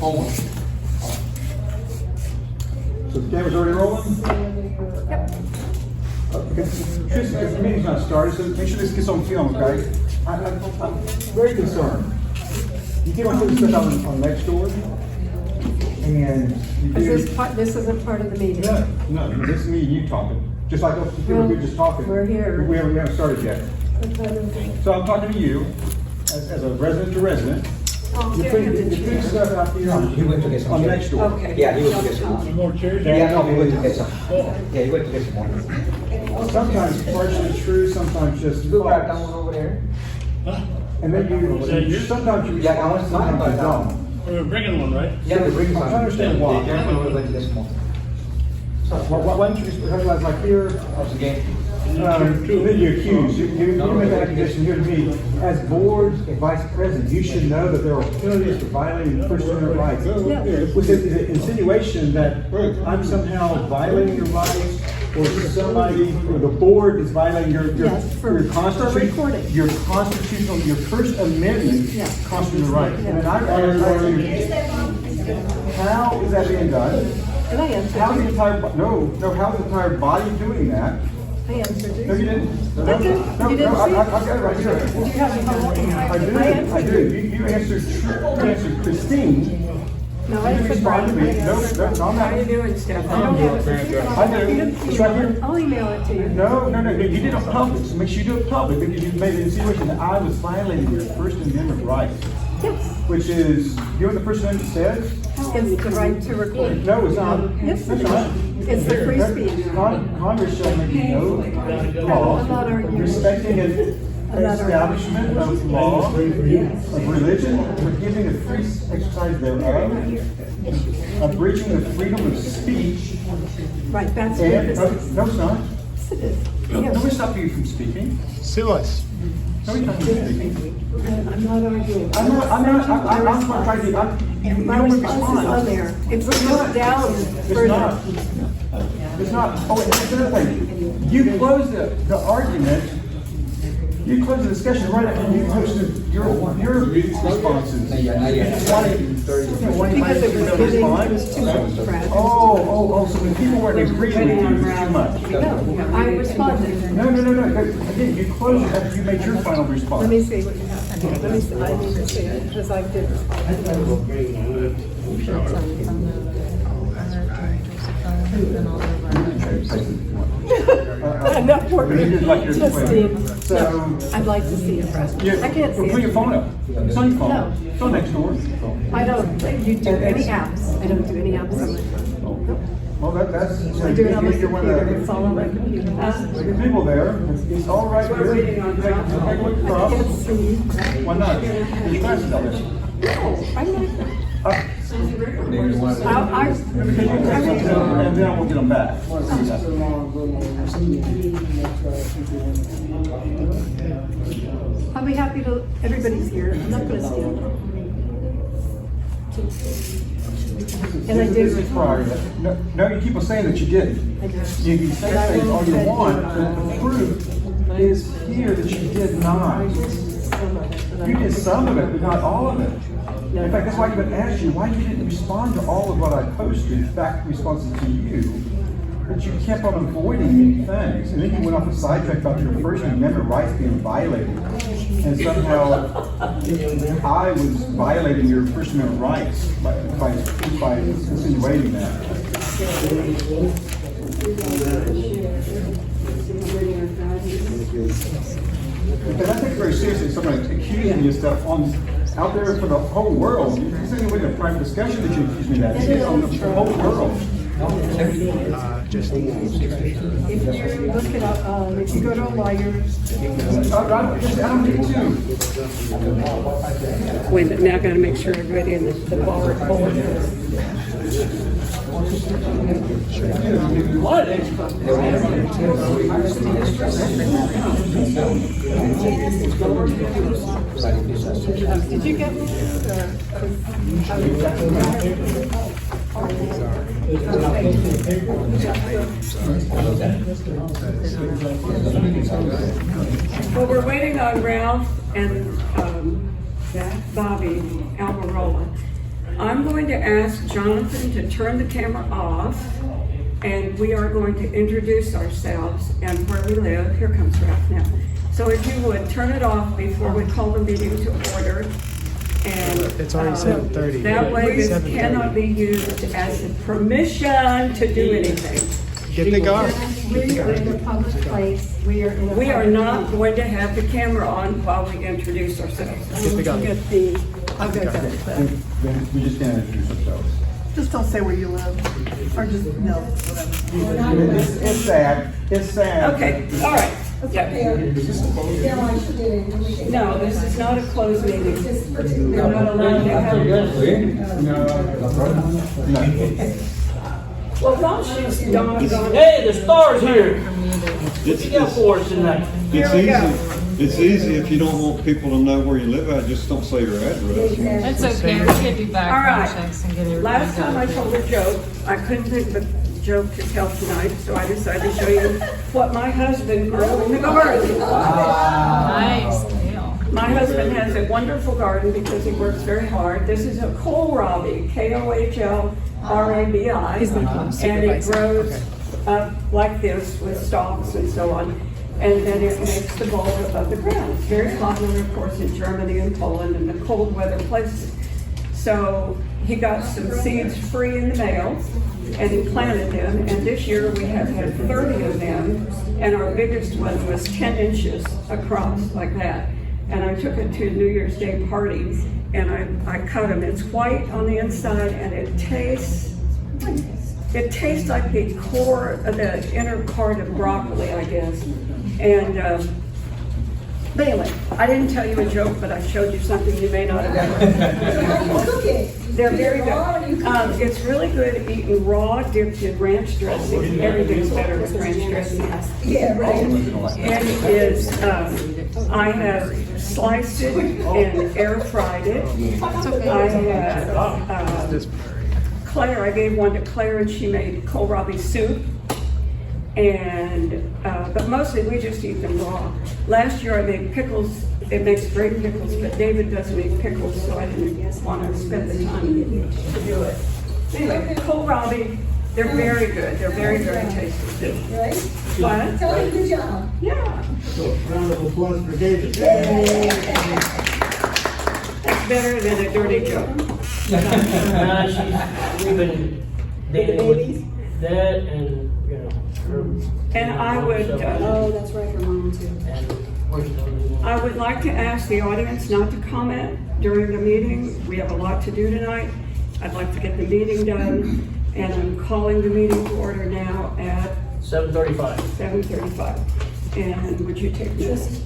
Hold on. So the camera's already rolling? Yep. Okay. The meeting's not started, so make sure this gets on film, okay? I'm very concerned. You keep on putting stuff on next door, and you Is do. this isn't part of the meeting? No, this is me and you talking, just like those people were just talking. We're here. We haven't started yet. So I'm talking to you, as a resident to resident. You're putting stuff out here He went to get some on chairs. next door. Okay. Yeah, he went to get some. More chairs? Yeah, no, he went to get some. Yeah, he went to get some more. Sometimes partially true, sometimes just You go grab that false. one over there. And then sometimes you Yeah, I respond, want mine, sometimes you but, don't. We're bringing one, right? Yeah, the ring. I'm trying to understand why. Yeah, we went to get some more. Why don't you just, like here, That's the game. then you accuse, you make that accusation here to me. As board vice president, you should know that there are penalties for violating First Amendment rights. With the insinuation that I'm somehow violating your rights, or somebody, or the board is violating your Yes, for recording. your constitutional, your First Amendment Yes. constitutional rights. And then I ask you, how is that being done? And I answered How's the you. entire, how's the entire body doing that? I answered you. No, you didn't. I did. You didn't I've see? got it right here. Do you have a comment? I do. You answered Christine. No, I You answered responded to me. Brian. No, I'm not. How you doing, Steph? I don't have it. I do. It's right here. I'll email it to you. No, you did it public, so make sure you do it public, because you made an insinuation that I was violating your First Amendment rights, Yes. which is, you know what the First Amendment says? It's the right to record. No, it's not. Yes, It's it not. is. It's the free speech. Congress shall make no I'm law not arguing. respecting an I'm not establishment of law, of religion, forgiving the free exercise thereof, abridging the freedom of speech, Right, that's what and, this is. no, it's not. Yes, it is. Nobody Yes. stopped you from speaking. Sue us. Nobody stopped you from speaking. I'm not arguing. I'm trying to, you My don't response is on respond. there. It's goes down It's further. not. It's not. Oh, and that's another thing. You closed the argument, you closed the discussion right after you posted your responses. Because it was getting, it was too much, Brad. Oh, so when people weren't agreeing with you, it was too much. No, I responded. No. Again, you closed it after you made your final response. Let me see what you have. Let me see, I need to see it, because I did respond. Enough for me. Justine, So, I'd like to see it, Brad. I can't see put your it. phone up. It's on your phone. No. It's on next door. I don't, you do any apps. I don't do any apps on my phone. Nope. Well, that's. I do it on my you're one of computer. the- It's all on my computer. The people there, it's all right here. Take a look I across. can't see. Why not? There's glasses out there. I'm not. Up. I, And then I will get them back. I'll be happy to, everybody's here. I'm not gonna stand. And I This did is prior. No, you keep on saying that you didn't. I did. You can say things all you want, but the proof is here that you did not. You did some of it, but not all of it. In fact, that's why I even asked you why you didn't respond to all of what I posted, back responses to you. But you kept on avoiding many things, and then you went off a sidetrack about your First Amendment rights being violated. And somehow I was violating your First Amendment rights by insinuating that. Because I take it very seriously, if somebody's accusing you of stuff out there for the whole world. This isn't even a private discussion that you accuse me of that. This is on the whole world. If you look it up, if you go to a lawyer. I don't need to. Wait a minute, now I gotta make sure everybody in the bar board Did you get this? Well, we're waiting on Ralph and Bobby Almirola. I'm going to ask Jonathan to turn the camera off, and we are going to introduce ourselves and where we live. Here comes Ralph now. So if you would turn it off before we call the meeting to order. And It's already 7:30. that way this 7:30. cannot be used as a permission to do anything. Get the guard. We are in a public place. We are in a. We are public not going to have the camera on while we introduce ourselves. Get the guard. Get the, I'll get that. Then we just can't introduce ourselves. Just don't say where you live, or just, no, whatever. It's sad, it's sad. Okay, all right. Yeah. No, this is not a closed meeting. We're not allowed to have. Well, don't she's doggone. Hey, the star's here. What you got for us tonight? Here we go. It's easy if you don't want people to know where you live at, just don't say your address. That's okay, we can do All background right. checks and get everything Last time I done. told a joke, I couldn't think of a joke to tell tonight, so I decided to show you what my husband grew in the garden. Nice deal. My husband has a wonderful garden because he works very hard. This is a kohlrabi, Kohlrabi. And it grows up like this with stalks and so on. And then it makes the bulb above the ground. It's very popular, of course, in Germany and Poland and the cold weather places. So he got some seeds free in the mail and he planted them. And this year we have had 30 of them. And our biggest one was 10 inches across like that. And I took it to a New Year's Day party and I cut them. It's white on the inside and it tastes like the core, the inner part of broccoli, I guess. And, but anyway, I didn't tell you a joke, but I showed you something you may not have ever. They're very good. It's really good eating raw, dipped in ranch dressing. Everything's better with ranch dressing. Yeah, right. And it is, I have sliced it and air fried it. I had, Claire, I gave one to Claire and she made kohlrabi soup. And, but mostly we just eat them raw. Last year I made pickles. It makes great pickles, but David doesn't make pickles, so I didn't want to spend the time to do it. Anyway, kohlrabi, they're very good. They're very, very tasty. Right? What? Tell him good job. Yeah. So, round of applause for David. That's better than a dirty joke. We've been dating with that and, you know, her. And I would, Oh, that's right, her mom too. And we're still doing I would like to ask the audience not to comment during the meeting. We have a lot to do tonight. I'd like to get the meeting done, and I'm calling the meeting to order now at 7:35. 7:35. And would you take this?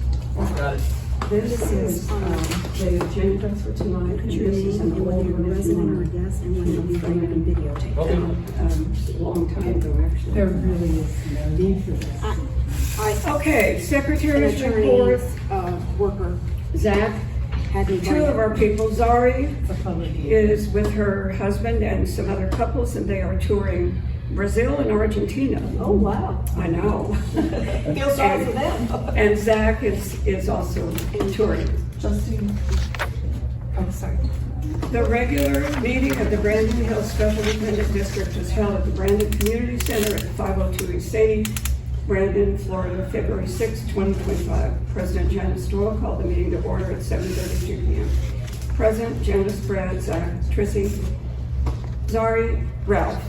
Got it. This is the agenda for tonight. This is an old resident or guest, and when you'll be bringing a videotape. Okay. A long time ago, actually. There really is no need for that. Okay, secretary's report. Worker Zach. had me. Two of our people, Zari For public. is with her husband and some other couples, and they are touring Brazil and Argentina. Oh, wow. I know. Feel sorry for them. And Zach is also touring. Justine. Oh, sorry. The regular meeting of the Brandon Hills Special Dependent District was held at the Brandon Community Center at 502 East 80, Brandon, Florida, February 6, 2025. President Janice Doyle called the meeting to order at 7:32 p.m. Present, Janice, Brad, Zach, Trissy, Zari, Ralph.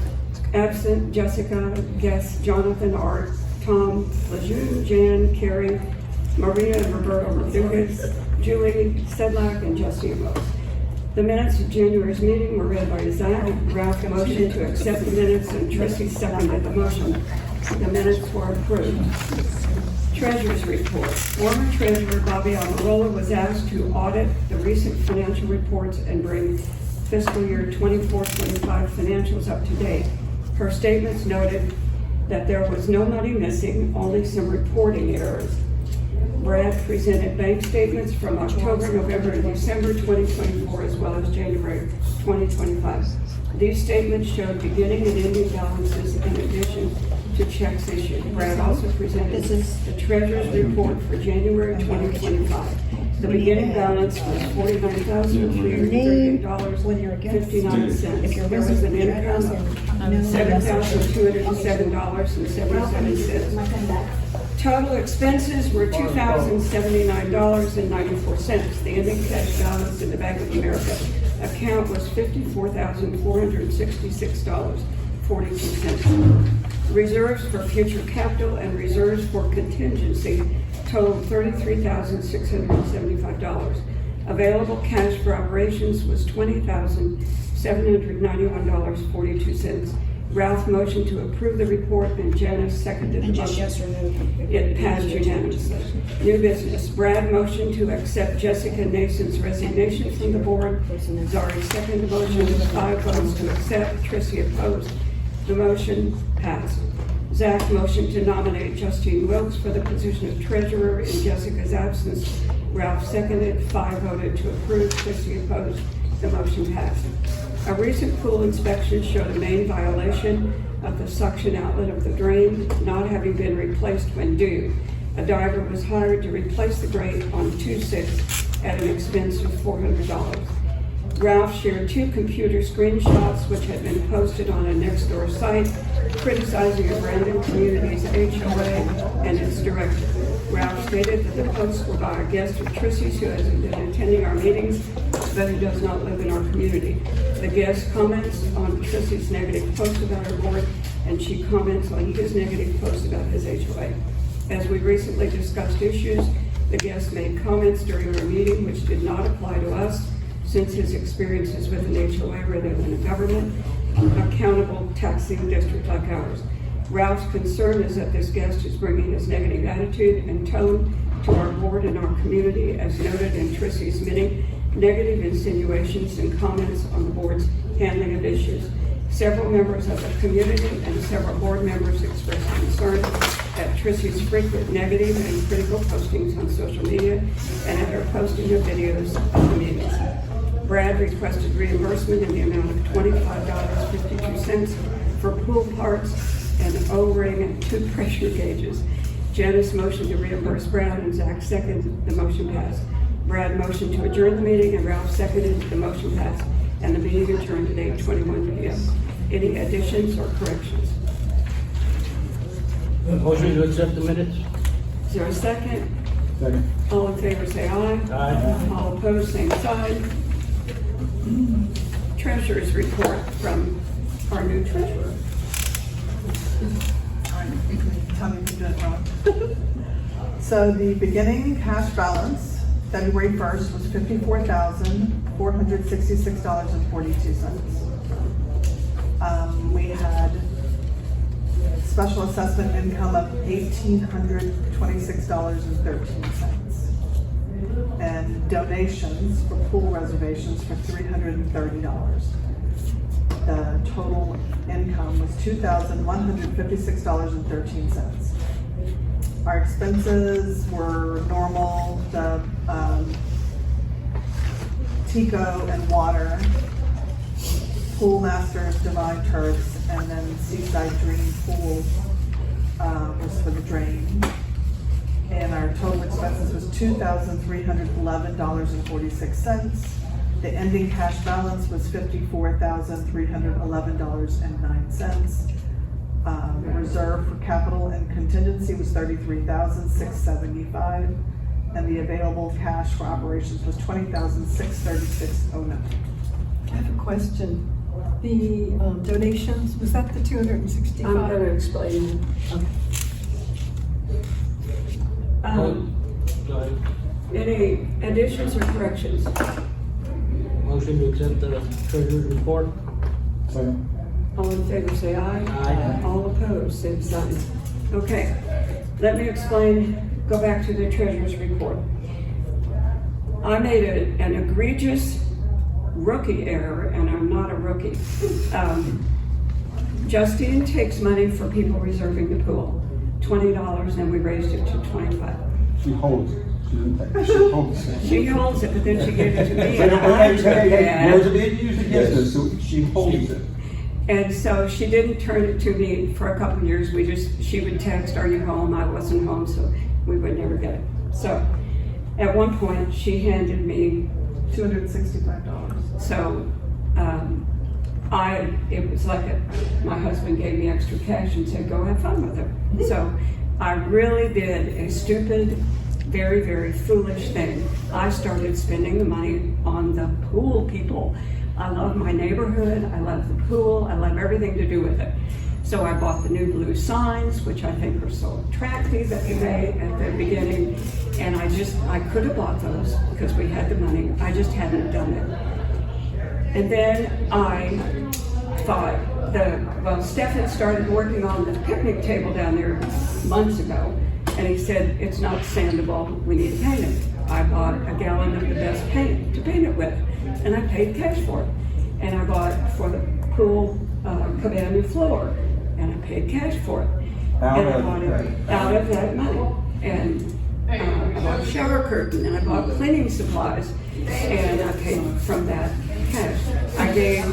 Absent, Jessica, guests, Jonathan, Art, Tom, Lejeune, Jan, Carrie, Maria and Roberto Rodriguez, Julie Sedlak, and Justine Rose. The minutes of January's meeting were read by Zach. Ralph motioned to accept the minutes, and Tracy seconded the motion. The minutes were approved. Treasurer's report. Former Treasurer Bobby Amarola was asked to audit the recent financial reports and bring fiscal year 24-25 financials up to date. Her statements noted that there was no money missing, only some reporting errors. Brad presented bank statements from October, November, and December 2024, as well as January 2025. These statements showed beginning and ending balances in addition to checks issued. Brad also presented the treasurer's report for January 2025. The beginning balance was $49,338.59. There was an income of $7,207.77. Total expenses were $2,079.94. The ending cash balance in the Bank of America account was $54,466.42. Reserves for future capital and reserves for contingency totaled $33,675. Available cash for operations was $20,791.42. Ralph motioned to approve the report and Janice seconded the And just motion. yes or no? It passed unanimously. New business. Brad motioned to accept Jessica Nason's resignation from the board. Zari seconded the motion with 5 votes to accept. Tricia opposed. The motion passed. Zach motioned to nominate Justine Wilkes for the position of treasurer in Jessica's absence. Ralph seconded. 5 voted to approve. Tricia opposed. The motion passed. A recent pool inspection showed a main violation of the suction outlet of the drain not having been replaced when due. A diver was hired to replace the grate on 2/6 at an expense of $400. Ralph shared 2 computer screenshots which had been posted on a Nextdoor site criticizing a Brandon Community's HOA and its director. Ralph stated that the posts were by a guest of Trissy's who has been attending our meetings but who does not live in our community. The guest comments on Trissy's negative post about her board, and she comments on his negative post about his HOA. As we recently discussed issues, the guest made comments during our meeting which did not apply to us since his experiences with an HOA rather than a government accountable taxing district like ours. Ralph's concern is that this guest is bringing his negative attitude and tone to our board and our community, as noted in Trissy's many negative insinuations and comments on the board's handling of issues. Several members of the community and several board members expressed concern at Trissy's frequent negative and critical postings on social media and at her posting of videos of the meetings. Brad requested reimbursement in the amount of $25.52 for pool parts and O-ring and 2 pressure gauges. Janice motioned to reimburse Brad and Zach seconded. The motion passed. Brad motioned to adjourn the meeting and Ralph seconded. The motion passed and the meeting adjourned at 8:21 p.m. Any additions or corrections? Motion to accept the minutes? Is there a second? Second. All in favor say aye. Aye. All opposed, same side. Treasurer's report from our new treasurer. Tell me if I'm doing it wrong. So the beginning cash balance, February 1st, was $54,466.42. We had special assessment income of $1,826.13. And donations for pool reservations for $330. The total income was $2,156.13. Our expenses were normal, the Tico and water, Pool Masters, Divine Turfs, and then Seaside Dream Pool was for the drain. And our total expenses was $2,311.46. The ending cash balance was $54,311.09. The reserve for capital and contingency was $33,675, and the available cash for operations was $20,636.09. I have a question. The donations, was that the 265? I'm going to explain. Go ahead. Any additions or corrections? Motion to accept the treasurer's report? Second. All in favor say aye. Aye. All opposed, same sign. Okay, let me explain, go back to the treasurer's report. I made an egregious rookie error, and I'm not a rookie. Justine takes money for people reserving the pool, $20, and we raised it to $25. She holds it. She doesn't take it. She holds it. She holds it, but then she gave it to me. Hey, and I took hey, that. words are being used against us, so she holds it. And so she didn't turn it to me for a couple of years. She would text, "Are you home?" I wasn't home, so we would never get it. So At one point, she handed me, $265. so, it was like my husband gave me extra cash and said, go have fun with her. So I really did a stupid, very, very foolish thing. I started spending the money on the pool people. I love my neighborhood, I love the pool, I love everything to do with it. So I bought the new blue signs, which I think are so attractive that we made at the beginning. And I could have bought those because we had the money. I just hadn't done it. And then I thought, Steph had started working on the picnic table down there months ago. And he said, it's not sandable, we need to paint it. I bought a gallon of the best paint to paint it with. And I paid cash for it. And I bought for the pool cabana floor. And I paid cash for it. Out of that money. And I bought a shower curtain, and I bought cleaning supplies, and I paid from that cash. I gave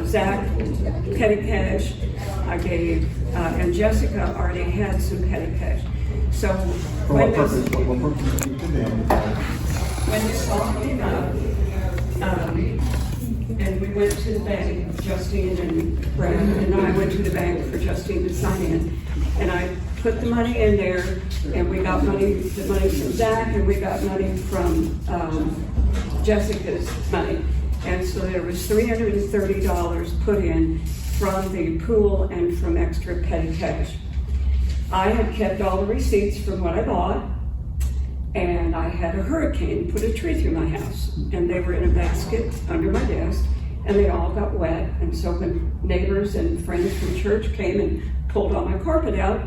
Zach petty cash. I gave, and Jessica already had some petty cash. So when this all came up, and we went to the bank, Justine and Brad, and I went to the bank for Justine to sign in. And I put the money in there, and we got the money from Zach, and we got money from Jessica's money. And so there was $330 put in from the pool and from extra petty cash. I had kept all the receipts from what I bought, and I had a hurricane put a tree through my house, and they were in a basket under my desk, and they all got wet. And so when neighbors and friends from church came and pulled all my carpet out,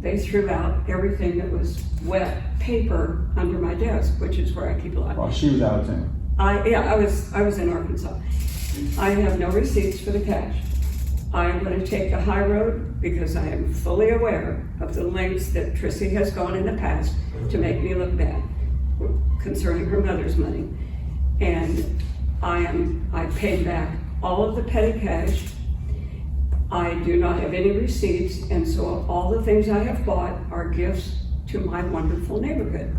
they threw out everything that was wet paper under my desk, which is where I keep a lot. While she was out of town. I was in Arkansas. I have no receipts for the cash. I'm going to take the high road because I am fully aware of the lengths that Trissy has gone in the past to make me look bad concerning her mother's money. And I paid back all of the petty cash. I do not have any receipts, and so all the things I have bought are gifts to my wonderful neighborhood.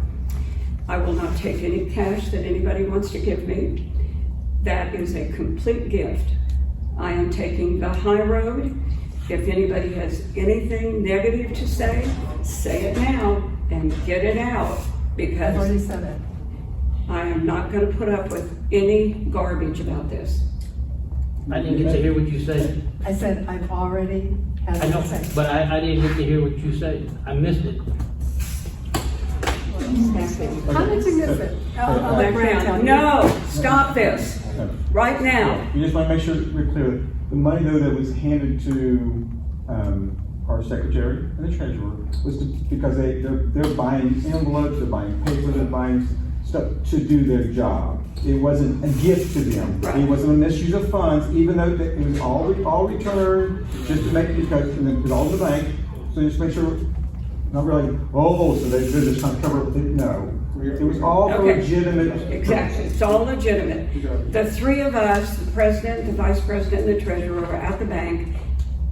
I will not take any cash that anybody wants to give me. That is a complete gift. I am taking the high road. If anybody has anything negative to say it now and get it out, because I've already said it. I am not going to put up with any garbage about this. I didn't get to hear what you said. I said I've already had I know, it said. but I didn't get to hear what you said. I missed it. How did you miss it? I'll let Brad tell you. No, stop this right now. You just want to make sure we're clear. The money though that was handed to our secretary and the treasurer was because they're buying envelopes, they're buying paper, they're buying stuff to do their job. It wasn't a gift to them. Right. It wasn't a misuse of funds, even though it was all returned just to make because and then put all in the bank. So just make sure. Not really. Oh, so they're just trying to cover it. No, it was all for legitimate. Exactly, it's all legitimate. The three of us, the president, the vice president, and the treasurer, were at the bank,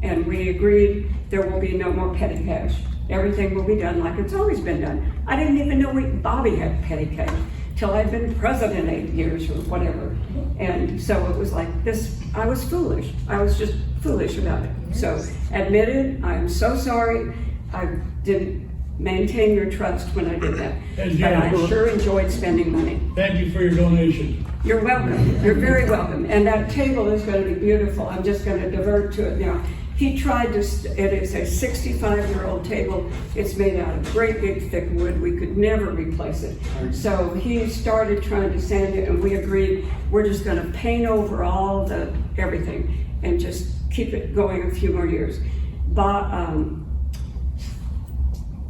and we agreed there will be no more petty cash. Everything will be done like it's always been done. I didn't even know Bobby had petty cash till I'd been president 8 years or whatever. And so it was like this. I was foolish. I was just foolish about it. So admitted, I'm so sorry. I didn't maintain your trust when I did that. And but I Jennifer, sure enjoyed spending money. thank you for your donation. You're welcome. You're very welcome. And that table is going to be beautiful. I'm just going to divert to it now. He tried to, it is a 65-year-old table. It's made out of great big thick wood. We could never replace it. So he started trying to sand it, and we agreed we're just going to paint over all the everything and just keep it going a few more years.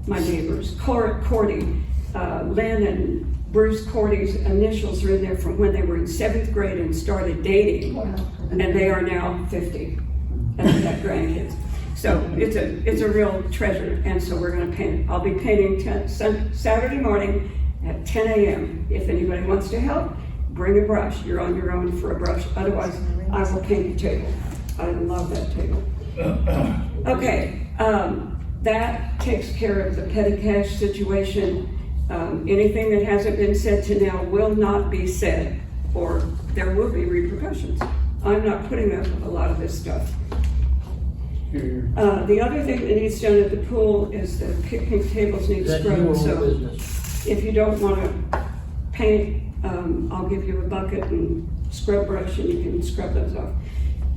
My neighbors, Cordy, Lynn and Bruce Cordy's initials are in there from when they were in 7th grade and started dating. And they are now 50 and they have grandkids. So it's a real treasure, and so we're gonna paint it. I'll be painting Saturday morning at 10 a.m. If anybody wants to help, bring a brush. You're on your own for a brush. Otherwise, I will paint the table. I love that table. Okay. That takes care of the petty cash situation. Anything that hasn't been said to now will not be said, or there will be repercussions. I'm not putting up with a lot of this stuff. The other thing that needs done at the pool is the picnic tables need That scrubbed, your so business. if you don't wanna paint, I'll give you a bucket and scrub brush and you can scrub those off.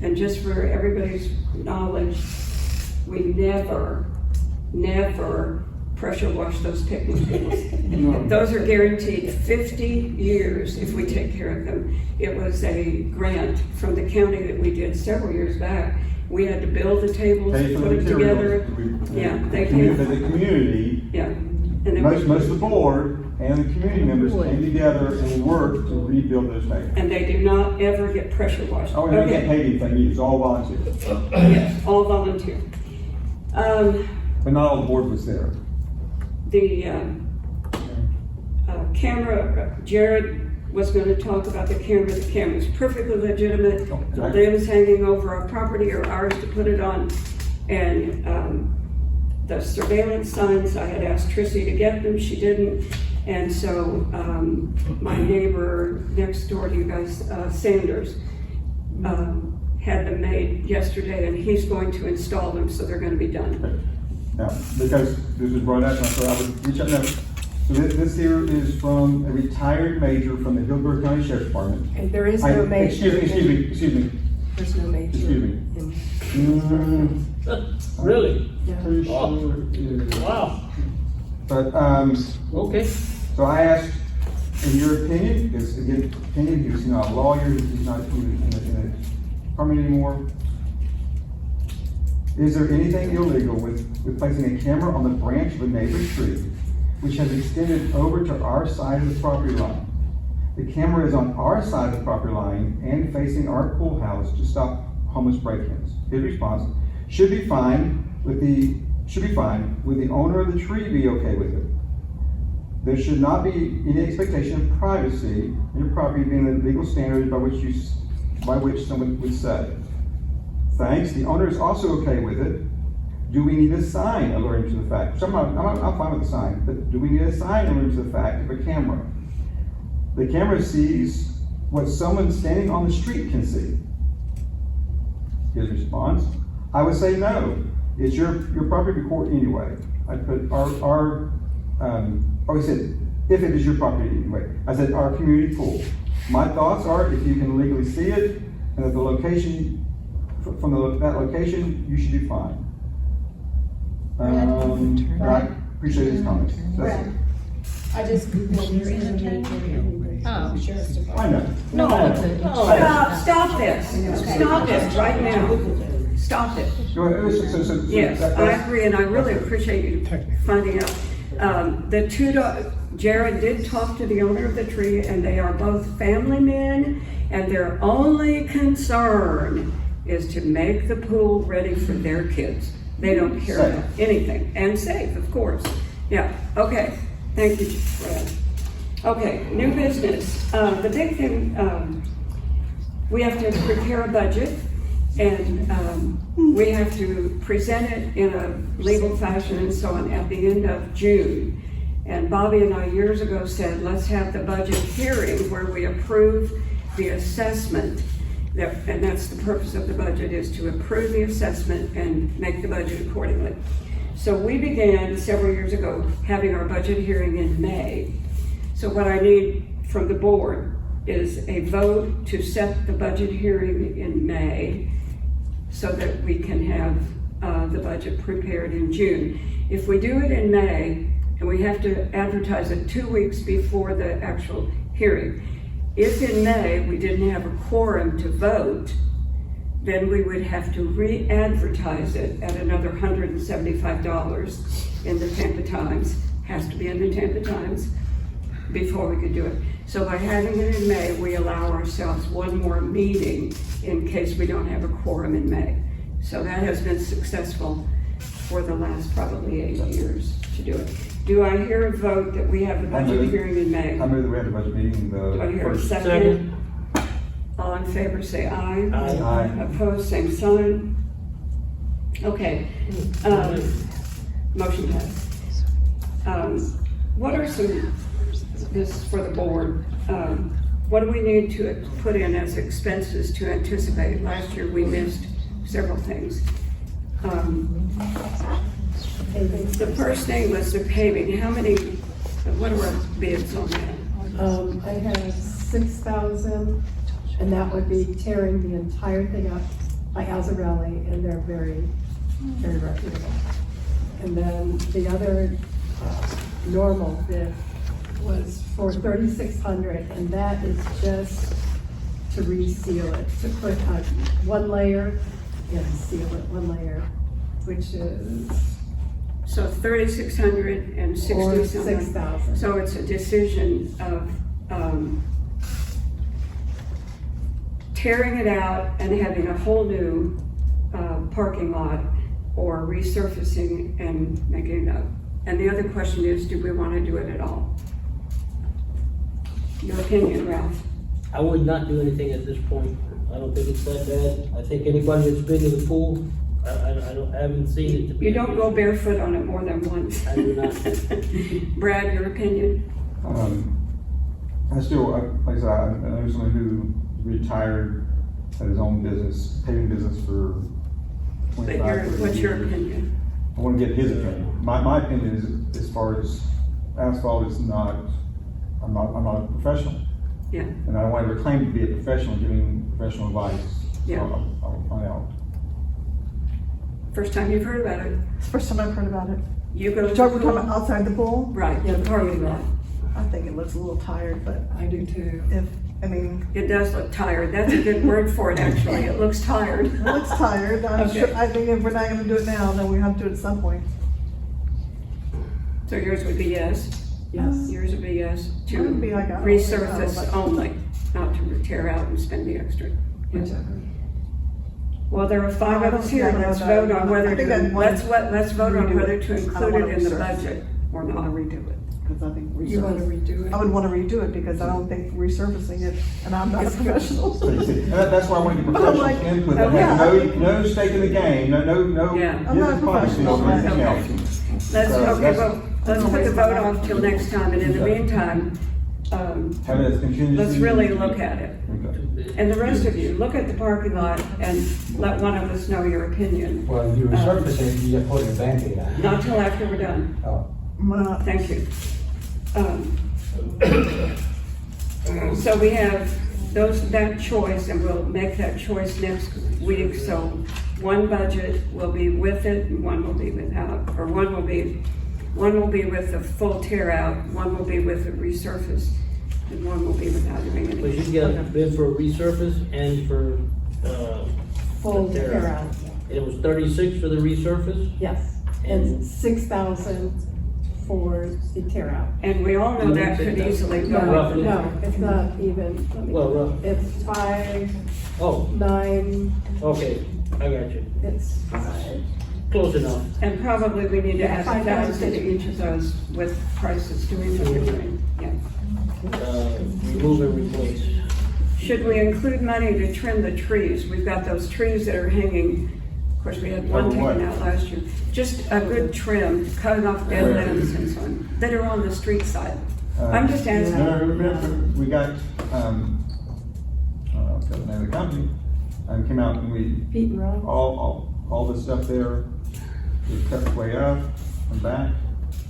And just for everybody's knowledge, we never pressure wash those picnic tables. Those are guaranteed 50 years if we take care of them. It was a grant from the county that we did several years back. We had to build the tables, Pay for put the them together. materials. Yeah, they The paid. community, Yeah. And then most of the board and the community members came together and worked to rebuild those tables. And they do not ever get pressure washed. Oh, and they didn't pay anything, it's all volunteer. Yes, all volunteer. But not all the board was there. The camera, Jared was gonna talk about the camera. The camera's perfectly legitimate. The limbs hanging over our property are ours to put it on. And the surveillance signs, I had asked Trissy to get them, she didn't. And so my neighbor next door to you guys, Sanders, had them made yesterday, and he's going to install them, so they're gonna be done. Now, because this was brought up, and I thought I would reach out now. So this here is from a retired major from the Hillsborough County Sheriff's Department. And there is no major. Excuse me. There's no major. Excuse me. Really? Pretty sure it is. Wow. But, Okay. so I asked, in your opinion, because again, opinion, he's not a lawyer, he's not even in the department anymore. Is there anything illegal with placing a camera on the branch of a neighbor's tree, which has extended over to our side of the property line? The camera is on our side of the property line and facing our pool house to stop homeless break-ins. His response, should be fine. Would the owner of the tree be okay with it? There should not be any expectation of privacy in your property being the legal standards by which someone would say. Thanks, the owner is also okay with it. Do we need a sign alerting to the fact? So I'm fine with the sign, but do we need a sign alerting to the fact of a camera? The camera sees what someone standing on the street can see. His response, I would say no. It's your property court anyway. I put he said, if it is your property anyway. I said, our community pool. My thoughts are, if you can legally see it, and that the location, from that location, you should be fine. I appreciate his comments. That's it. I just Googled your independent. Oh. Sheriff's Department. I know. No, stop this. Stop this right now. Stop it. Yes, I agree, and I really appreciate you finding out. Jared did talk to the owner of the tree, and they are both family men, and their only concern is to make the pool ready for their kids. They don't care about anything, and safe, of course. Yeah, okay, thank you, Brad. Okay, new business. The big thing, we have to prepare a budget, and we have to present it in a legal fashion and so on at the end of June. And Bobby and I years ago said, let's have the budget hearing where we approve the assessment. And that's the purpose of the budget, is to approve the assessment and make the budget accordingly. So we began several years ago having our budget hearing in May. So what I need from the board is a vote to set the budget hearing in May so that we can have the budget prepared in June. If we do it in May, and we have to advertise it 2 weeks before the actual hearing, if in May we didn't have a quorum to vote, then we would have to re-advertise it at another $175 in the Tampa Times. Has to be in the Tampa Times before we could do it. So by having it in May, we allow ourselves one more meeting in case we don't have a quorum in May. So that has been successful for the last probably 8 years to do it. Do I hear a vote that we have the budget hearing in May? I move that we have the budget meeting Do I hear a first. second? All in favor say aye. Aye. Opposed, same sign. Okay. Motion passed. what are some, this is for the board, what do we need to put in as expenses to anticipate? Last year, we missed several things. The first thing was the paving. How many, what are our bids on that? I have 6,000, and that would be tearing the entire thing up by Azarelli, and they're very, very reputable. And then the other normal bid was for 3,600, and that is just to reseal it, to put one layer and seal it, one layer, which is So 3,600 and 60 or something. 6,000. So it's a decision of tearing it out and having a whole new parking lot, or resurfacing and making it up. And the other question is, do we want to do it at all? Your opinion, Ralph? I would not do anything at this point. I don't think it's that bad. I think anybody that's been to the pool, I haven't seen it to be. You don't go barefoot on it more than once. I do not. Brad, your opinion? I still, like I said, I know someone who retired, had his own business, paving business for But 25, 30 what's your years. opinion? I want to get his opinion. My opinion is, as far as asphalt is not, I'm not a professional. Yeah. And I don't want to ever claim to be a professional, giving professional advice. Yeah. So I'll find out. First time you've heard about it? It's the first time I've heard about it. You go to Joe, the we're talking pool? about outside the pool? Right, the parking lot. I think it looks a little tired, but I do too. It does look tired. That's a good word for it, actually. It looks tired. it looks tired. I'm Okay. sure, I think if we're not gonna do it now, then we have to do it at some point. So yours would be yes? Yes. Yours would be yes It would be like, I don't know, resurface like- only, not to tear out and spend the extra. Whichever. Well, there are five of us here. Let's vote on whether to, let's vote on whether to include it in the budget or I wanna not. redo it, because I think You want to redo it? I would wanna redo it, because I don't think resurfacing it, and I'm not a professional. So you see, that's why I want to get professional like, input, that oh, has no stake in the game, no Yeah. I'm not a business policy professional. or anything Okay. else. Let's, So okay, that's- well, let's put the vote off till next time, and in the meantime, Have it as contingency. let's really look at it. Okay. And the rest of you, look at the parking lot and let one of us know your opinion. Well, you resurface it, you just put a Band-Aid on it. Not till after we're done. Oh. Thank you. So we have that choice, and we'll make that choice next week. So one budget will be with it, and one will be without, or one will be with the full tear out, one will be with the resurface, and one will be without doing But anything. you get a bid for resurface and for, Full the tear out. It was 36 for the resurface? Yes, and 6,000 for the tear out. And we all know that could easily go No, up. no, it's not even. Let me- Well, roughly. It's 5, Oh, 9, okay, I got you. it's 5. Close enough. And probably we need to add 5,000 1,000 to each of those with prices doing what we're doing. Yeah. Remove and replace. Should we include money to trim the trees? We've got those trees that are hanging. Of course, we had one Over what? taken out last year. Just a good trim, cutting off dead limbs and so on, that are on the street side. I'm just asking. No, remember, we got, I forgot the name of the company, came out and we, Pete and Rob? all the stuff there, we cut way up and back.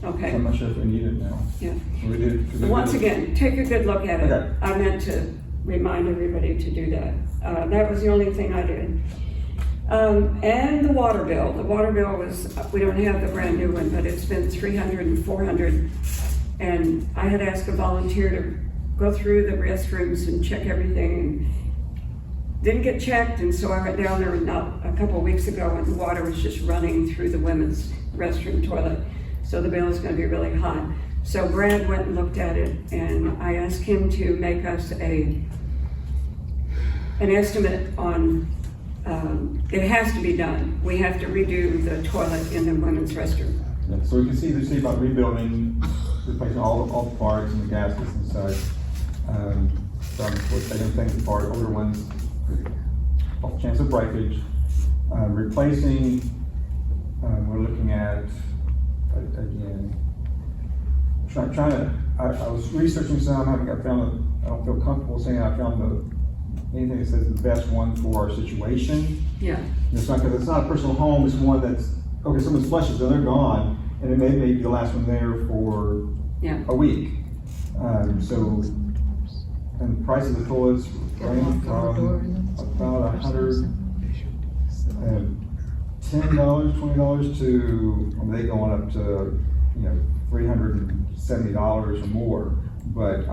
Okay, I'm not sure if we need it now. yeah. We did. 'cause it Once was- again, take a good look at it. Okay. I meant to remind everybody to do that. That was the only thing I did. And the water bill. The water bill was, we don't have the brand new one, but it's been $300 and $400. And I had asked a volunteer to go through the restrooms and check everything, and didn't get checked. And so I went down there a couple of weeks ago, and the water was just running through the women's restroom toilet. So the bill is going to be really high. So Brad went and looked at it, and I asked him to make us an estimate on, it has to be done. We have to redo the toilet in the women's restroom. Yeah, so we can see about rebuilding, replacing all the parts and the gaskets and such. Some, we're taking things apart, older ones, off chance of breakage. Replacing, we're looking at, again, trying to, I was researching some, I don't feel comfortable saying I found anything that says the best one for our situation. Yeah. It's not, because it's not a personal home, it's one that's, okay, someone's flushes, so they're gone, and it may be the last one there for a week. So, and the price of the toilets range from about $110, $20 to, I mean, they going up to, $370 or more, but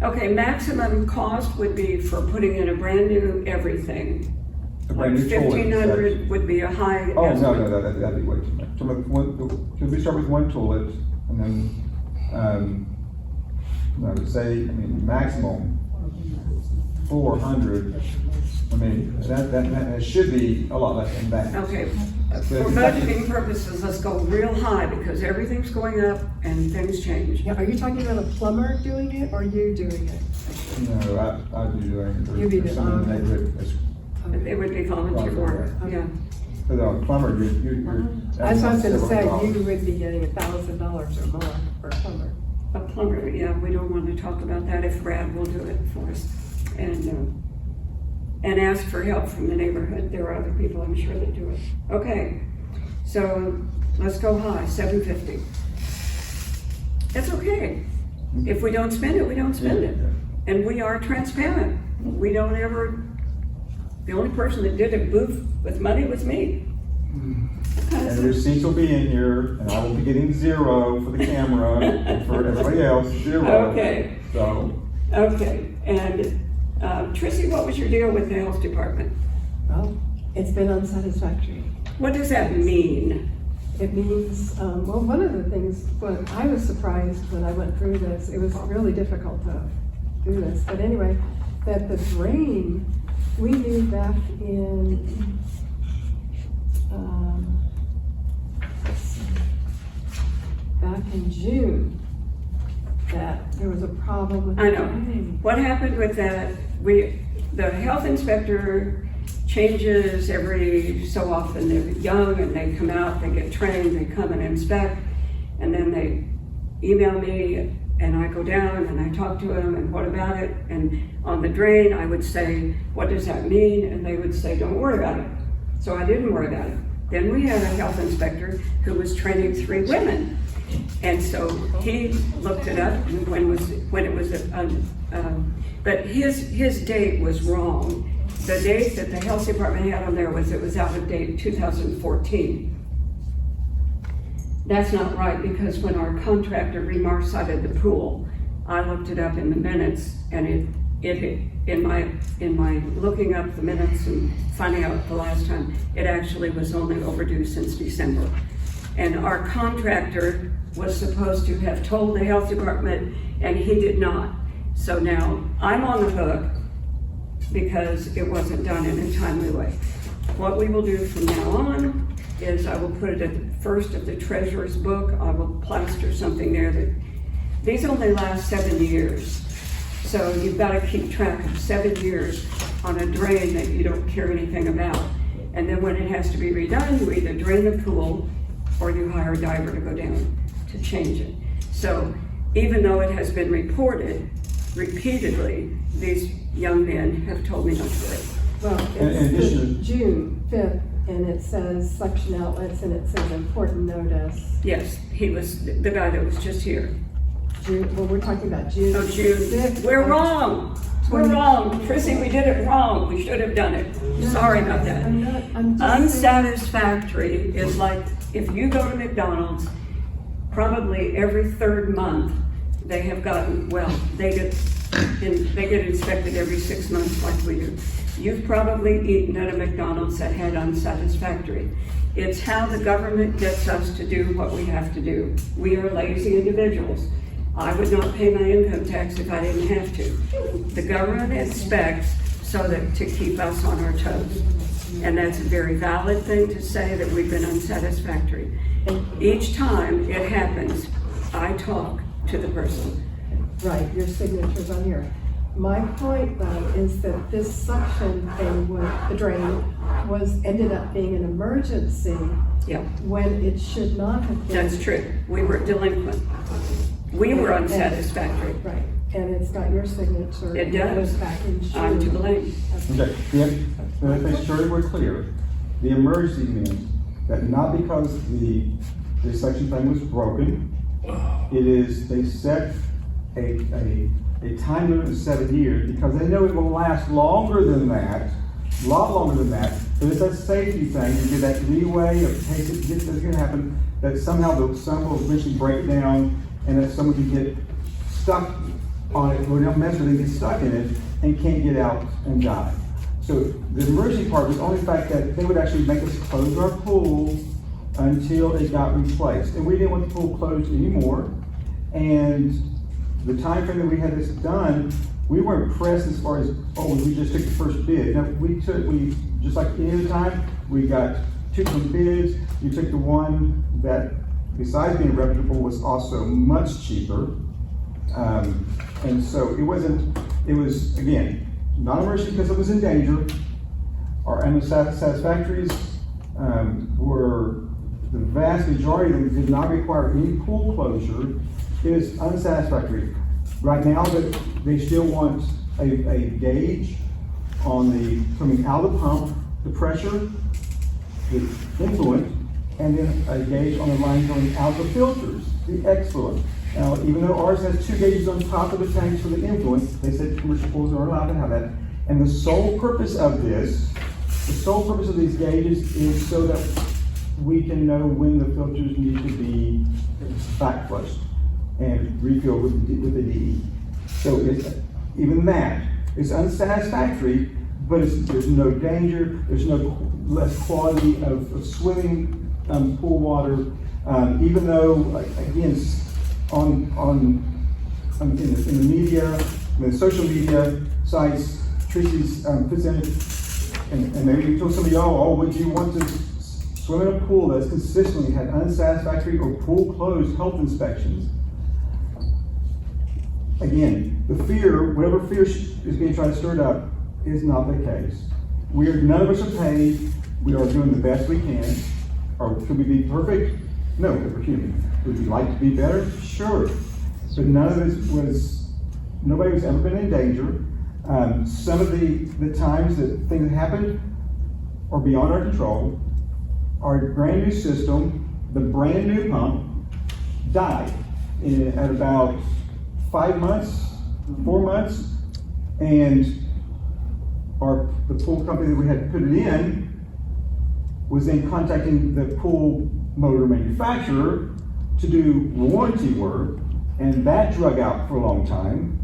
Okay, maximum cost would be for putting in a brand new everything. a brand new toilet. 1,500 would be a high. Oh, estimate. no, that'd be way too much. So could we start with one toilet and then, maximum 400. I mean, that should be a lot less than that. Okay, for budgeting purposes, let's go real high because everything's going up and things change. Now, are you talking about a plumber doing it or you doing it? No, I'd be doing it. You'd be There's someone in the neighborhood that's- It would be volunteer work, yeah. Because a plumber, you're. That's what I was gonna say, $700. you would be getting $1,000 or more for a plumber. A plumber, yeah, we don't want to talk about that if Brad will do it for us. And ask for help from the neighborhood. There are other people, I'm sure, that do it. Okay, so let's go high, 750. That's okay. If we don't spend it, we don't spend it. And we are transparent. We don't ever, the only person that did a booth with money was me. And the receipts will be in here, and I will be getting 0 for the camera, and for everybody else, 0. Okay. So. Okay, and Trissy, what was your deal with the health department? Well, it's been unsatisfactory. What does that mean? It means, well, one of the things, when I was surprised when I went through this, it was really difficult to do this, but anyway, that the drain, we knew back in, back in June, that there was a problem with the I know. drain. What happened with that, the health inspector changes every so often. They're young and they come out, they get trained, they come and inspect, and then they email me and I go down and I talk to them and what about it? And on the drain, I would say, what does that mean? And they would say, don't worry about it. So I didn't worry about it. Then we had a health inspector who was training 3 women. And so he looked it up when it was, but his date was wrong. The date that the health department had on there it was out of date 2014. That's not right because when our contractor remarcited the pool, I looked it up in the minutes and in my looking up the minutes and finding out the last time, it actually was only overdue since December. And our contractor was supposed to have told the health department and he did not. So now I'm on the hook because it wasn't done in a timely way. What we will do from now on is I will put it at the first of the treasurer's book. I will plaster something there that these only last 7 years. So you've got to keep track of 7 years on a drain that you don't care anything about. And then when it has to be redone, you either drain the pool or you hire a diver to go down to change it. So even though it has been reported repeatedly, these young men have told me not to worry. Well, it's June 5th, and it says suction outlets, and it says important notice. Yes, he was the guy that was just here. June, well, we're talking about June. Oh, June. 5th. We're wrong. We're wrong. Trissy, we did it wrong. We should have done it. Sorry about that. I'm just saying. Unsatisfactory is like if you go to McDonald's, probably every 3rd month, they have gotten, well, they get inspected every 6 months like we do. You've probably eaten at a McDonald's that had unsatisfactory. It's how the government gets us to do what we have to do. We are lazy individuals. I would not pay my income tax if I didn't have to. The government inspects so that to keep us on our toes. And that's a very valid thing to say that we've been unsatisfactory. Each time it happens, I talk to the person. Right, your signature's on here. My point though is that this suction thing with the drain ended up being an emergency Yeah, when it should not have been. that's true. We were delinquent. We were unsatisfactory. Right, and it's got your signature. It and was does. back in June. I'm to blame. Okay, let me make sure we're clear. The emergency means that not because the section thing was broken, it is, they set a time limit of 7 years because they know it will last longer than that, a lot longer than that, but it's a safety thing, you get that leeway of case it's gonna happen, that somehow the sun will eventually break down and that someone can get stuck on it, or they'll mess with it, get stuck in it, and can't get out and die. So the emergency part was only the fact that they would actually make us close our pool until it got replaced. And we didn't want the pool closed anymore. And the time frame that we had this done, we weren't pressed as far as, oh, we just took the first bid. No, we just like any other time, we got 2 different bids. We took the one that, besides being reputable, was also much cheaper. And so it was, again, not emergency because it was in danger. Our unsatisfactories were, the vast majority of them did not require any pool closure. It is unsatisfactory. Right now, they still want a gauge on the, coming out of the pump, the pressure, the influent, and then a gauge on the line going out the filters, the excellent. Now, even though ours has 2 gauges on top of the tanks for the influence, they said commercial pools are allowed to have that. And the sole purpose of this, the sole purpose of these gauges is so that we can know when the filters need to be back flushed and refilled with the DE. So it's, even that, it's unsatisfactory, but there's no danger, there's no less quality of swimming pool water, even though, again, in the media, in the social media sites, Tracy's puts in, and maybe you told somebody, oh, would you want to swim in a pool that's consistently had unsatisfactory or pool closed health inspections? Again, the fear, whatever fear is being tried to stir up, is not the case. None of us are paid. We are doing the best we can. Or could we be perfect? No, we're human. Would we like to be better? Sure. But none of it nobody has ever been in danger. Some of the times that things happened are beyond our control. Our brand new system, the brand new pump, died at about 5 months, 4 months, and the pool company that we had put it in was then contacting the pool motor manufacturer to do warranty work, and that drug out for a long time,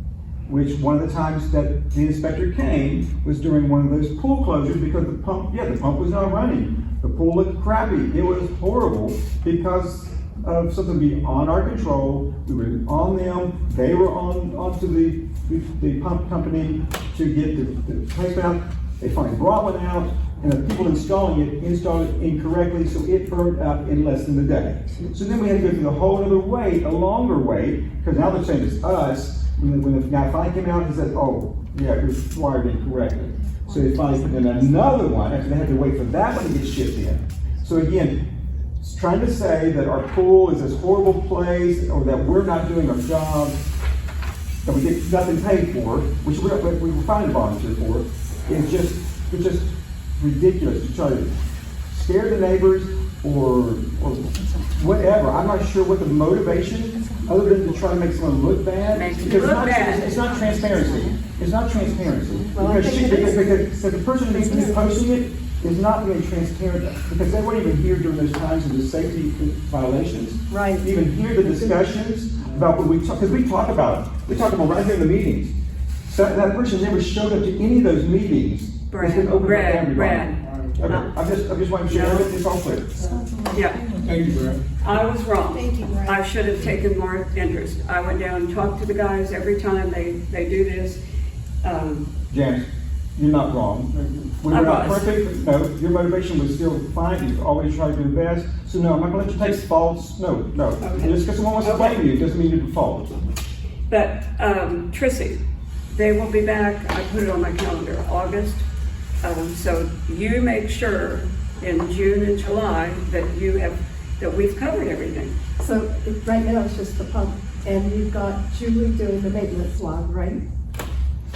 which one of the times that the inspector came was during one of those pool closures because the pump was not running. The pool looked crappy. It was horrible because of something beyond our control. We were on them. They were onto the pump company to get the replacement out. They finally brought one out, and the people installing it installed it incorrectly, so it burned up in less than a day. So then we had to go through the whole other wait, a longer wait, because now they're saying it's us. When the guy finally came out, he said, oh, yeah, it was wired incorrectly. So they finally put in another one, after they had to wait for that one to get shipped in. So again, it's trying to say that our pool is this horrible place, or that we're not doing our job, that we get nothing paid for, which we were finding volunteer for, it's just ridiculous to try to scare the neighbors or whatever. I'm not sure what the motivation, other than to try to make someone look bad. It's not transparency. It's not transparency. Because the person who's posting it is not really transparent, because they weren't even here during those times of the safety violations. Right. Even hear the discussions about what we talk, because we talk about it. We talk about right here in the meetings. So that person never showed up to any of those meetings. It's been open for everybody. Okay, I'm just wanting to share that it's all clear. Yeah. Thank you, Brad. I was wrong. Thank you, Brad. I should have taken more interest. I went down and talked to the guys every time they do this. James, you're not wrong. We were not perfect. No, your motivation was still fine. You've always tried to do the best. So no, I'm not going to let you take faults. No. Okay. Just because someone wants to blame you doesn't mean you're the fault. But Trissy, they will be back. I put it on my calendar, August. So you make sure in June and July that we've covered everything. So right now it's just the pump And you've got Julie doing the maintenance log, right?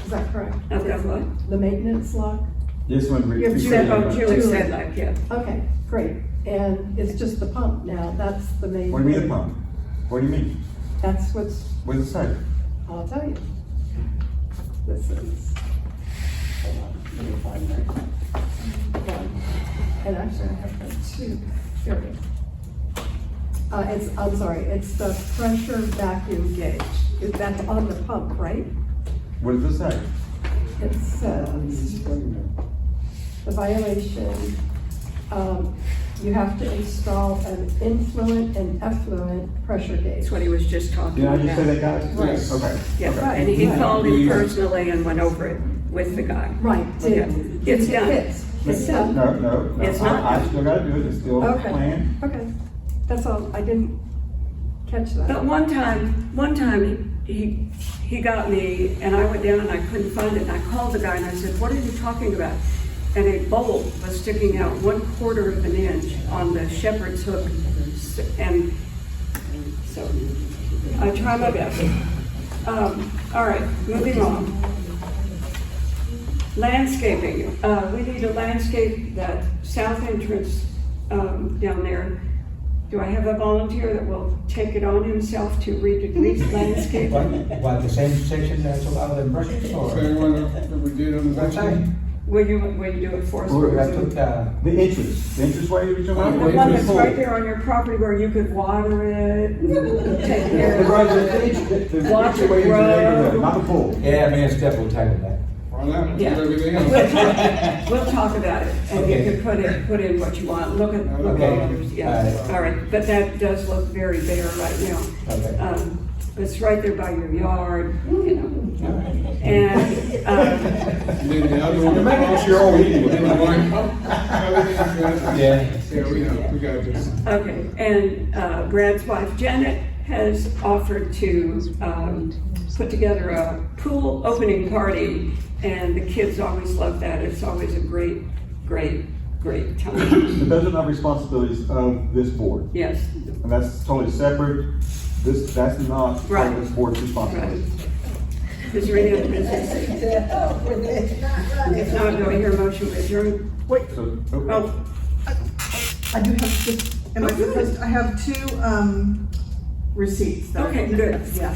Is that correct? I've got what? The maintenance log? This one. You have Said, oh, Julie Julie. said like, yeah. Okay, great. And it's just the pump now, that's the main. What do you mean thing. the pump? What do you mean? That's what's, What does it say? I'll tell you. This is, hold on, let me find that. One. And actually, I have that two. Here we go. I'm sorry, it's the pressure vacuum gauge. That's on the pump, right? What does it say? It says, the violation, you have to install an influent and effluent pressure gauge. That's what he was just talking Did I about. just say that, guys? Right. Okay. Yeah, Okay. and he called him personally and went over it with the guy. Right, Yeah. It's done. It's done. No. It's not I done. still gotta do it, it's still Okay, planned. okay, that's all, I didn't catch But that. one time, he got me, and I went down and I couldn't find it, and I called the guy and I said, what are you talking about? And a bolt was sticking out 1/4 of an inch on the shepherd's hook, and so, I try my best. All right, moving on. Landscaping, we need to landscape that south entrance, down there. Do I have a volunteer that will take it on himself to landscape? What, the same section that's allowed in brushes or? Same one that we did on the What website? side? Will you do it for us? Or I took, The entrance way you're talking The about? one that's right there on your property where you could water it, take care The of right, it. the Watch it way into the neighborhood, grow. not the pool. yeah, me and Steph will tackle that. Why not? Yeah. Do everything else. We'll talk about it, and you Okay. can put in what you want, look at Okay. others, yeah, all right, but that does look very bare right now. Okay. It's right there by your yard, you know, All right. and, And then the other one. You're making this your own meeting. Yeah, we got this. okay, and Brad's wife Janet has offered to put together a pool opening party, and the kids always love that. It's always a great time. But those are not responsibilities of this board. Yes, And that's totally separate. That's not part Right. of this board's right. responsibility. Is there any other business? If not, do I hear a motion to adjourn? Wait, So, okay. Oh, I do have just, am I supposed, I have two, receipts. that- Okay, good. Yeah,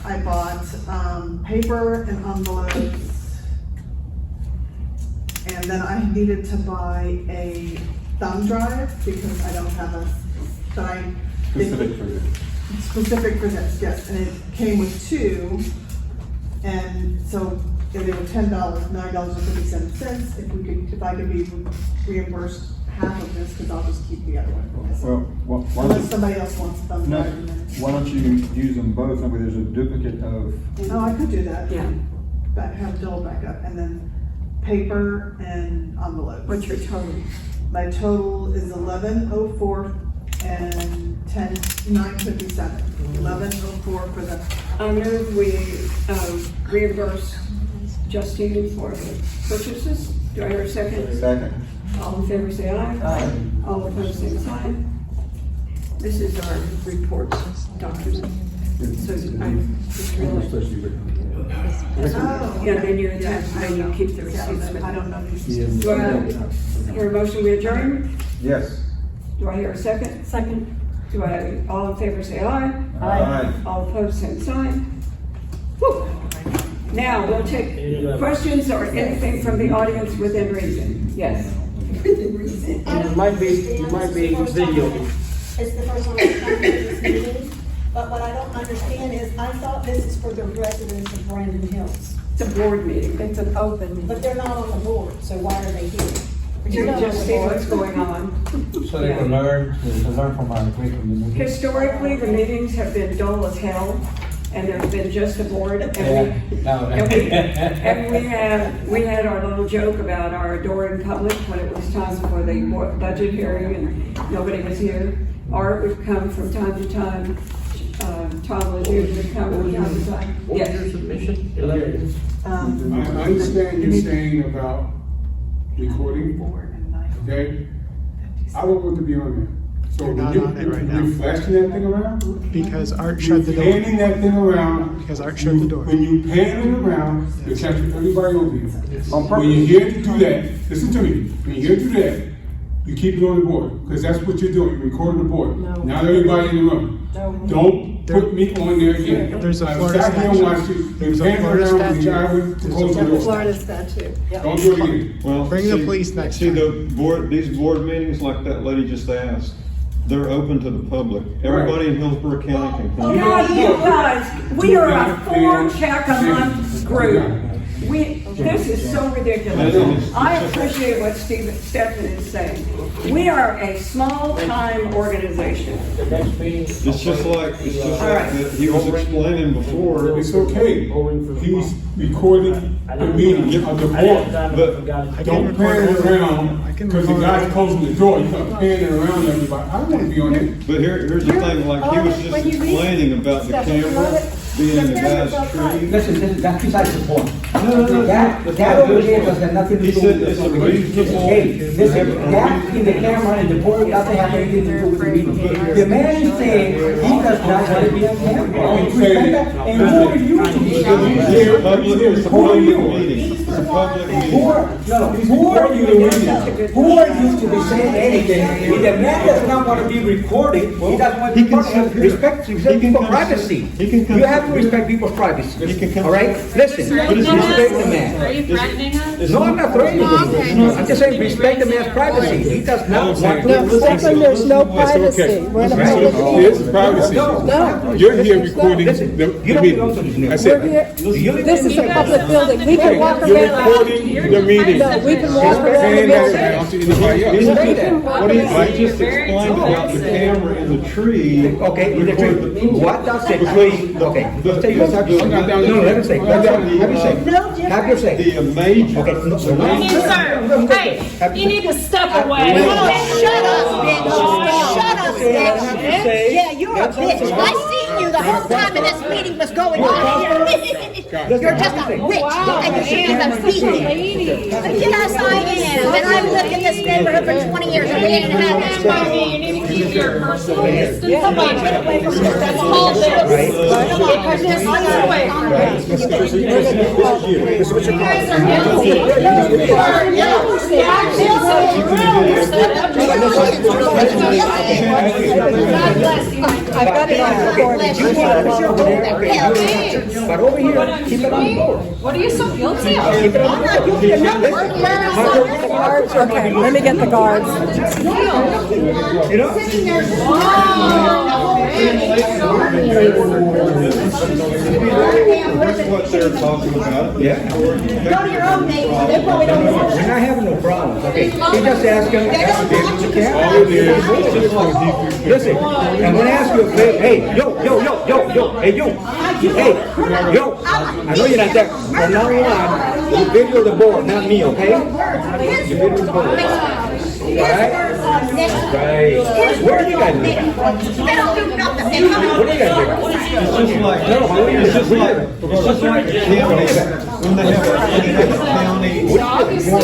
I bought, paper and envelopes. And then I needed to buy a thumb drive because I don't have specific for this, yes, and it came with two. And so they were $10, $9.57, if I could be reimbursed half of this, because I'll just keep the other one. Well, why Unless don't, somebody else wants a thumb no, drive. and then- why don't you use them both? That way there's a duplicate of, Oh, I could do that. yeah. But have Bill back up, and then paper and envelopes. What's your total? My total is 1104 and 957. 1104 for the, I move we reimburse Justine for the purchases. Do I hear a second? second. All in favor, say aye. Aye. All opposed, same sign. This is our reports document. So I just realized. oh. Yeah, then you attach, then you keep the Yeah, receipts with I you. don't know these. Do I hear a motion we adjourn? Yes. Do I hear a second? Second. Do I, all in favor, say aye. Aye. All opposed, same sign. Whew. Now, we'll take questions or anything from the audience within reason. Yes. It might be video. It's the first time I've come to this meeting, but what I don't understand is, I thought this is for the residents of Brandon Hills, It's a board meeting. It's an open. but they're not on the board, so why are they here? To just see what's going on. So they can learn from our great community. Historically, the meetings have been dull as hell, and there's been just a board, and we had our little joke about our adoring public when it was time for the budget hearing and nobody was here. Art would come from time to time, Tom Ledoux would come from time to time. What was your Yes. submission? 11? I understand you're saying about recording, okay? I don't want to be on So You're when not you, on it right you now. flashing that thing around, Because Art you're shut the door. panning that thing around. Because Art shut the door. When you pan it around, you're capturing everybody over here. On When you purpose. hear to do that, listen to me, when you hear to do that, you keep it on the board, because that's what you're doing, you're recording the board. No. Not everybody in the room. No. Don't put me on there again. There's a I Florida sat here and statute. watched you, you There's a pan it Florida around when you statute. try to close the door. Florida statute. Don't do it again. Well, Bring the see- police next See, time. these board meetings like that lady just asked, they're open to the public. Everybody in Hillsborough County can come. God, you guys, we are a 4-check-a-month group. This is so ridiculous. I appreciate what Stephen is saying. We are a small-time organization. The next meeting. It's just like All right. he was explaining before. It's okay. He's recording the meeting of the board. But Don't pan it around, because the guy's closing the door, you're gonna pan it around everybody. I don't wanna be on it. But here's the thing, like he was just explaining about the camera being in the guy's tree. Listen, that's besides the point. That over there does have nothing to He do said with it's the reasonable. Hey, listen, that in the camera and the board doesn't have anything to do with the meeting. The man is saying he does not want to be on camera. And we respect that. And who are you to be saying It's public, it's a Who are public you? meeting. It's a public Who meeting. are you to be saying anything? If the man does not want to be recorded, he doesn't want he to can be sit here. respect He can people's come sit- privacy. he can come You have to sit here. respect people's privacy. He can come All right? sit- Listen, respect the man. Are you threatening us? No, I'm not threatening you. I'm just saying respect the man's privacy. He does not want No, to. Stephen, there's no privacy. We're in a public meeting. There's privacy. No. You're here recording Listen, the you don't belong to meeting. this That's We're it. here, this is a public building. We can walk You're around. recording the meeting. No, we can walk around the Pan that building. around to anybody else. Say that. What he just explained about the camera in the tree. Okay, in the tree. recorded the pool. What does the tree, okay, let's take this. I'm not down No, there. let him say. Have your say. Have your say. The major. Okay, no, Yes, sir. Hey, you need to step away. Shut up, bitch. Shut up, bitch. Yeah, you're a bitch. I seen you the whole time that this meeting was going on here. You're just a witch, and you should even be here. Yes, I am, and I've lived in this neighborhood for 20 years, and we ain't had this problem. You need to keep your personal distance. Come on, get away from me. That's all this. Come on, Because this is away from me. You guys are guilty. You are guilty. The actions of your real set up. God bless you. I've got it on recording. But over here, keep it on the board. What are you so guilty of? Keep it on the board. The guards, okay, let me get the guards. You know? That's what they're talking about. Yeah. Go to your own neighbor, they probably don't know. We're not having no problems, okay? He just asked him, All it is, it's just like he- listen, I'm gonna ask you a favor. Hey, yo, hey, yo, I know you're not there. From now on, you video the board, not me, okay? You video the board. Alright? Right. Where are you guys living? They don't do nothing. They come What are you guys living? It's just like the county, when they have a county commission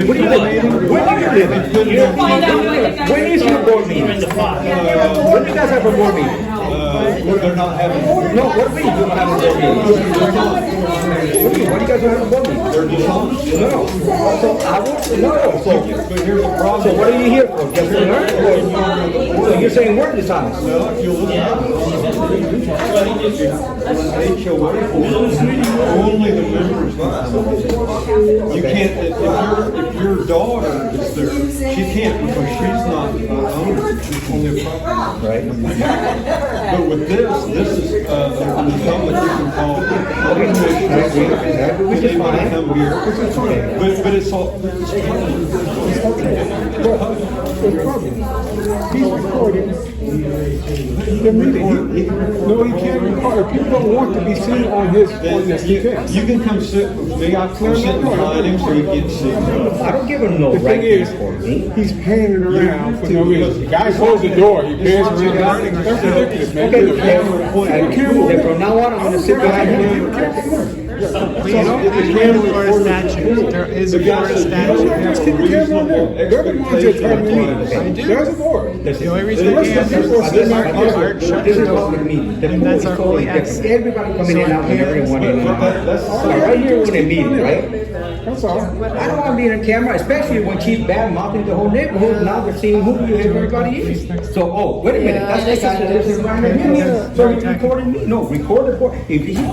Where do you live? Where do you live? Find out what the guys When is your board meeting? When do you guys have a board meeting? they're not having. No, what do you mean you don't have a board meeting? What do you guys don't have a board meeting? They're just on. No. So I will, no, so. But here's the So problem. what are you here for? Just to learn? Or- So you're saying we're dishonest? No, if you look at HOA, only the members. You can't, if your daughter is there, she can't because she's not owner, she's only a property. Right. But with this is, the public you can call. Which is Anybody fine. come here. But it's all. He's recording the meeting. No, he can't record. If people don't want to be seen on this, he can't. You can come sit with me, I'll come sit behind him so you can see. I don't give him no The right thing is, to record me. he's panning around for no reason. The guy closed the door, he pans around. That's ridiculous, man. Okay, then from now on, I'm gonna sit behind him. Please, please read the Florida statute. There is a Florida statute. They're the ones that tell me. I do. There's a board. The only reason we can't is Art shut This the is a door. public meeting. The And pool that's is our totally only different. access. Everybody coming in, out, and everyone in and out. So right here, we're in a meeting, right? That's all. I don't want to be on camera, especially when she's bad mouthing the whole neighborhood. Now they're seeing who everybody is. So, oh, wait a minute, that's the guy that lives in Ryan. So you recording me? No, record the board. If he